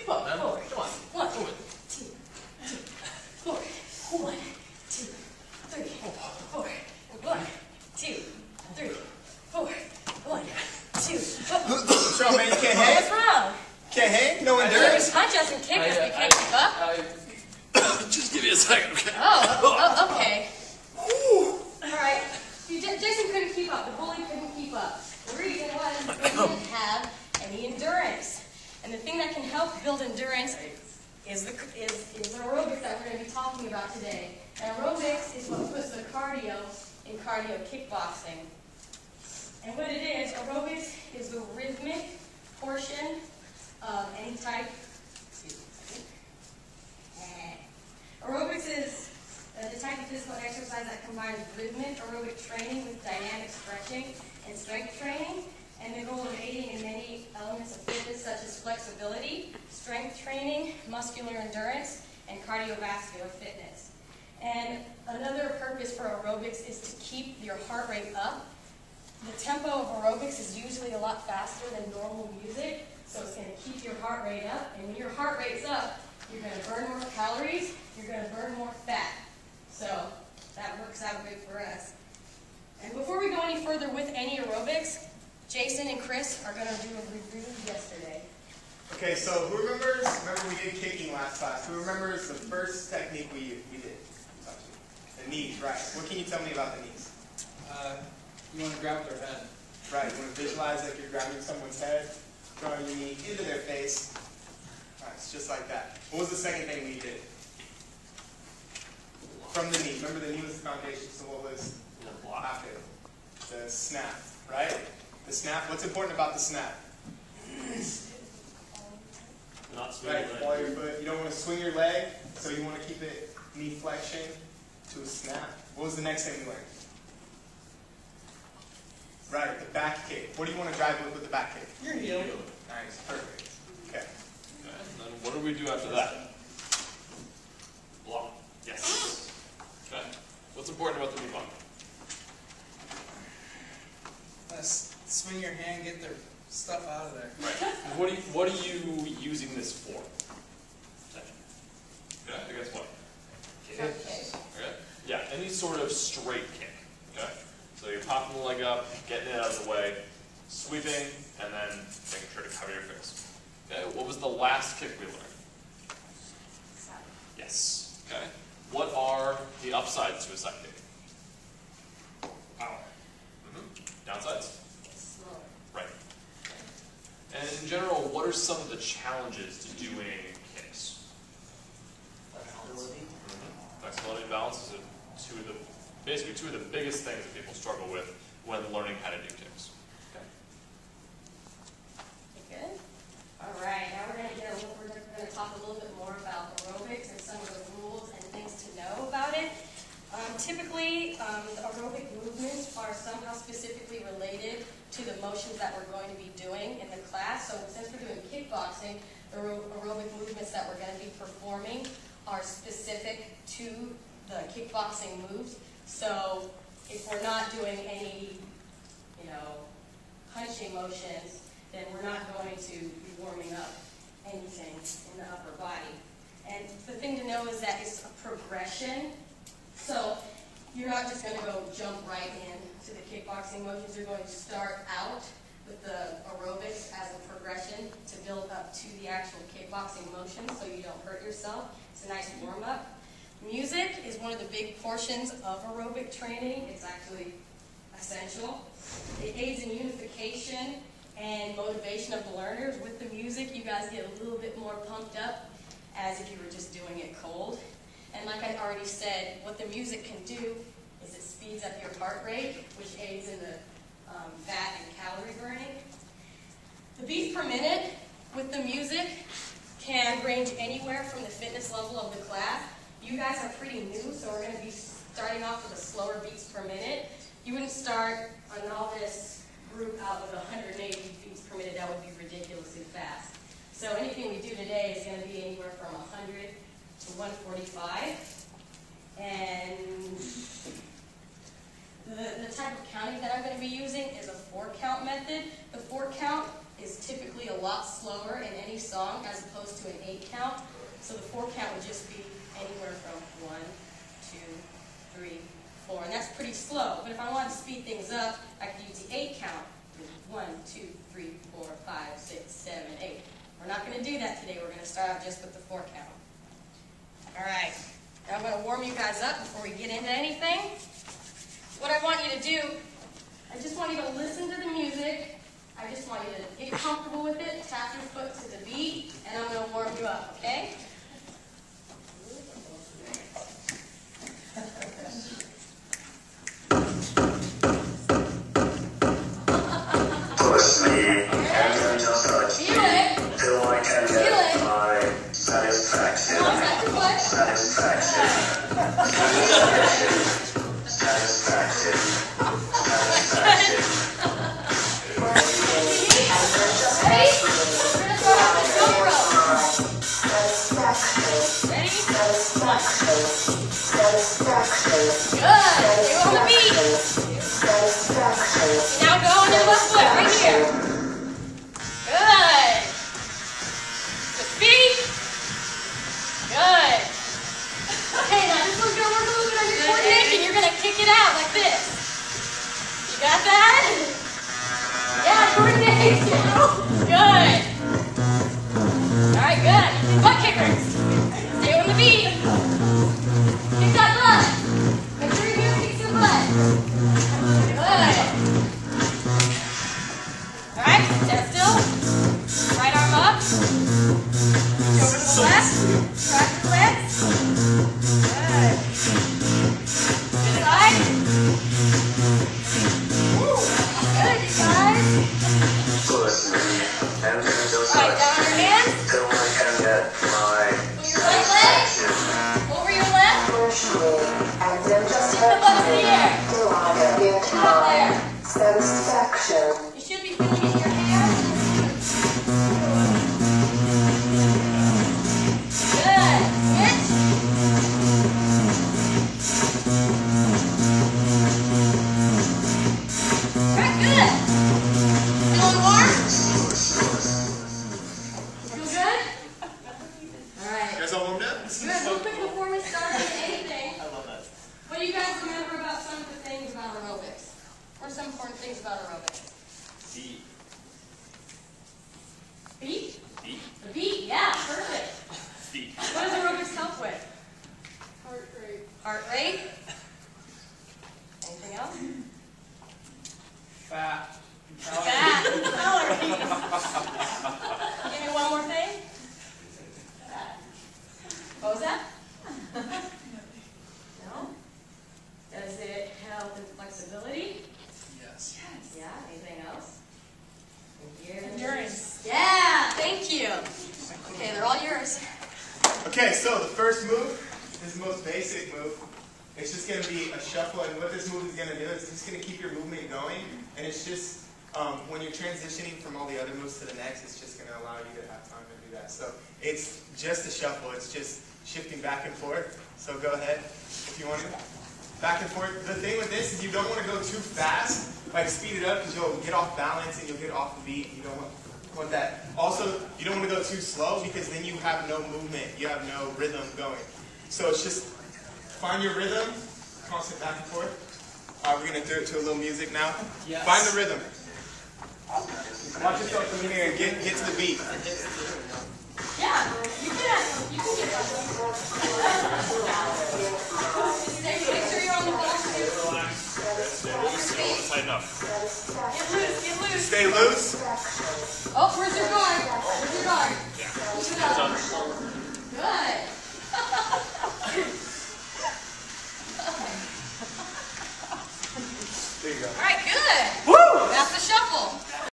Come on, man. Four. Come on. One, Do it. 2, 4. 1, 2, 3, 4. 1, 2, 3, 4. 1, 2. What's wrong, man? You can't hang? What's wrong? Can't hang? No You endurance? punch us and kick us. We can't keep up. Just give me a second, okay? Oh, okay. All right. Jason couldn't keep up. The bully couldn't keep up. The reason was he didn't have any endurance. And the thing that can help build endurance is the aerobics that we're going to be talking about today. And aerobics is what puts the cardio in cardio kickboxing. And what it is, aerobics is the rhythmic portion of any type. Aerobics is the type of physical exercise that combines rhythmic aerobic training with dynamic stretching and strength training, and the goal of aiding in many elements of fitness such as flexibility, strength training, muscular endurance, and cardiovascular fitness. And another purpose for aerobics is to keep your heart rate up. The tempo of aerobics is usually a lot faster than normal music, so it's going to keep your heart rate up, and when your heart rate's up, you're going to burn more calories, you're going to burn more fat. So that works out good for us. And before we go any further with any aerobics, Jason and Chris are going to do a review yesterday. Okay, so who remembers? Remember we did kicking last class. Who remembers the first technique we did? The knees, right. What can you tell me about the knees? You want to grab their head. Right, you want to visualize like you're grabbing someone's head, throwing your knee into their face. Right, it's just like that. What was the second thing we did? From the knee. Remember the knee was the foundation, so what was after? The snap, right? The snap. What's important about the snap? Not swinging Right, follow your foot. You don't want to swing your leg, so you want to keep it knee flexion to a snap. What was the next thing we learned? Right, the back kick. What do you want to drive with the back kick? Your heel. Nice, perfect. Okay. Okay, and then what do we do after that? Block. Yes. Okay. What's important about the knee block? Swing your hand, get their stuff out of there. Right. What are you using this for? Okay. Against what? Kicks. Okay. Yeah. Any sort of straight kick. Okay. So you're popping the leg up, getting it out of the way, sweeping, and then making sure to cover your face. Okay. What was the last kick we learned? Side. Yes. Okay. What are the upsides to a side kick? Power. Downsides? Slower. Right. And in general, what are some of the challenges to doing kicks? Flexibility. Flexibility and balance is basically two of the biggest things that people struggle with when learning how to do kicks. Okay. You good? All right. Now we're going to talk a little bit more about aerobics and some of the rules and things to know about it. Typically, the aerobic movements are somehow specifically related to the motions that we're going to be doing in the class. So since we're doing kickboxing, the aerobic movements that we're going to be performing are specific to the kickboxing moves. So if we're not doing any, punching motions, then we're not going to be warming up anything in the upper body. And the thing to know is that it's a progression. So you're not just going to go jump right into the kickboxing motions. You're going to start out with the aerobics as a progression to build up to the actual kickboxing motions so you don't hurt yourself. It's a nice warm-up. Music is one of the big portions of aerobic training. It's actually essential. It aids in unification and motivation of the learners. With the music, you guys get a little bit more pumped up as if you were just doing it cold. And like I already said, what the music can do is it speeds up your heart rate, which aids in the fat and calorie burning. The beats per minute with the music can range anywhere from the fitness level of the class. You guys are pretty new, so we're going to be starting off with a slower beats per minute. You wouldn't start a novice group out with 180 beats per minute. That would be ridiculously fast. So anything we do today is going to be anywhere from 100 to 145. And the type of counting that I'm going to be using is a 4-count method. The 4 count is typically a lot slower in any song as opposed to an 8 count. So the 4 count would just be anywhere from 1, 2, 3, 4, and that's pretty slow. But if I wanted to speed things up, I could use the 8 count. 1, 2, 3, 4, 5, 6, 7, 8. We're not going to do that today. We're going to start out just with the 4 count. All right. Now I'm going to warm you guys up before we get into anything. What I want you to do, I just want you to listen to the music. I just want you to get comfortable with it, tap your foot to the beat, and I'm going to warm you up, okay? Push me and just touch Feel it. till I can Feel it. get my satisfaction. Come on, tap your foot. Satisfaction. Satisfaction. Satisfaction. Satisfaction. Ready? We're going to start off with drum roll. Ready? 1. Good. Stay on the beat. Now go on your left foot, right here. Good. The feet. Good. Okay, now this one's going to work a little bit on your coordination. You're going to kick it out like this. You got that? Yeah, coordination. Good. All right, good. Butt kickers. Stay on the beat. Kick that butt. Make sure you're going to kick your butt. Good. All right, stand still. Right arm up. Go over to the left. Crack your legs. Good. Good side. Woo. Good, you guys. Push me and just All right, touch down on your hands. till I can get my Put your right leg satisfaction. over your left. Lift the butt in the air. Up there. Satisfaction. You should be feeling it in your hands. Good. Switch. Alright, good. Feeling warm? Feel good? Alright. You guys all warmed up? Good. Real quick before we start with anything, I love that. what do you guys remember about some of the things about aerobics? What are some important things about aerobics? Beat. Beat? Beat. The beat, yeah, perfect. Beat. What does aerobics help with? Heart rate. Heart rate? Anything else? Fat. Fat. Calories. Give me one more thing. What was that? No? Does it help in flexibility? Yes. Yeah, anything else? Endurance. Yeah, thank you. Okay, they're all yours. Okay, so the first move is the most basic move. It's just going to be a shuffle, and what this move is going to do is it's just going to keep your movement going, and it's just, when you're transitioning from all the other moves to the next, it's just going to allow you to have time to do that. So it's just a shuffle. It's just shifting back and forth. So go ahead if you want to. Back and forth. The thing with this is you don't want to go too fast, like speed it up, because you'll get off balance and you'll get off the beat. You don't want that. Also, you don't want to go too slow, because then you have no movement. You have no rhythm going. So it's just find your rhythm, constant back and forth. We're going to do it to a little music now. Yes. Find the rhythm. Watch yourself from here and get to the beat. Yeah, you can get that. Make sure you're on the ball too. Relax. Stay loose. Don't tighten up. Get loose, get loose. Stay loose. Oh, where's your guard?